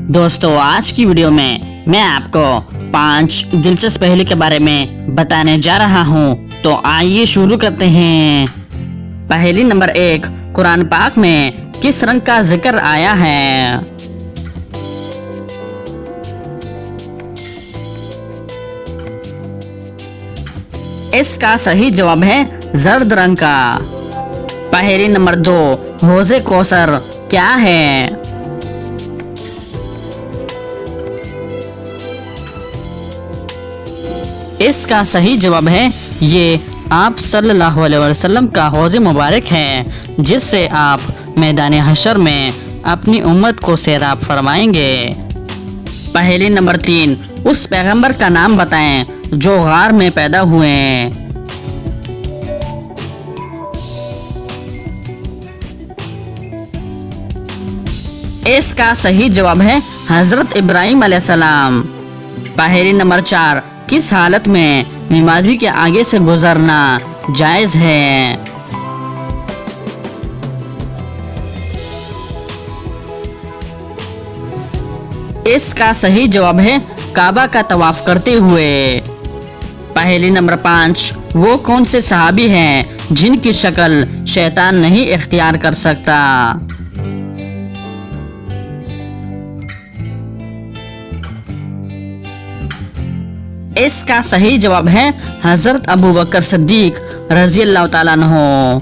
दोस्तों आज की वीडियो में मैं आपको 5 दिलचस्प पहेली के बारे में बताने जा रहा हूँ। तो आइए शुरू करते हैं। पहेली नंबर 1, कुरान पाक में किस रंग का जिक्र आया है? इसका सही जवाब है जर्द रंग का। पहेली नंबर 2, हौज़े कौसर क्या है? इसका सही जवाब है ये आप सल्लल्लाहु अलैहि वसल्लम का हौज़े मुबारक है, जिससे आप मैदान हशर में अपनी उम्मत को सैराब फरमाएंगे। पहेली नंबर 3, उस पैगंबर का नाम बताएं जो गार में पैदा हुए। इसका सही जवाब है हजरत इब्राहिम अलैहिस्सलाम। पहेली नंबर 4, किस हालत में नमाजी के आगे से गुजरना जायज है? इसका सही जवाब है काबा का तवाफ करते हुए। पहेली नंबर 5, वो कौन से सहाबी हैं जिनकी शक्ल शैतान नहीं इख्तियार कर सकता? इसका सही जवाब है हजरत अबू बकर सिद्दीक रजी अल्लाह ताला अन्हु।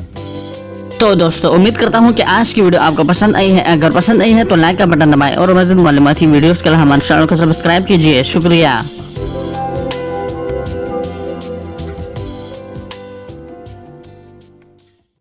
तो दोस्तों उम्मीद करता हूँ कि आज की वीडियो आपको पसंद आई है। अगर पसंद आई है तो लाइक का बटन दबाएं और मज़ीद मालूमाती वीडियोस के लिए हमारे चैनल को सब्सक्राइब कीजिए। शुक्रिया।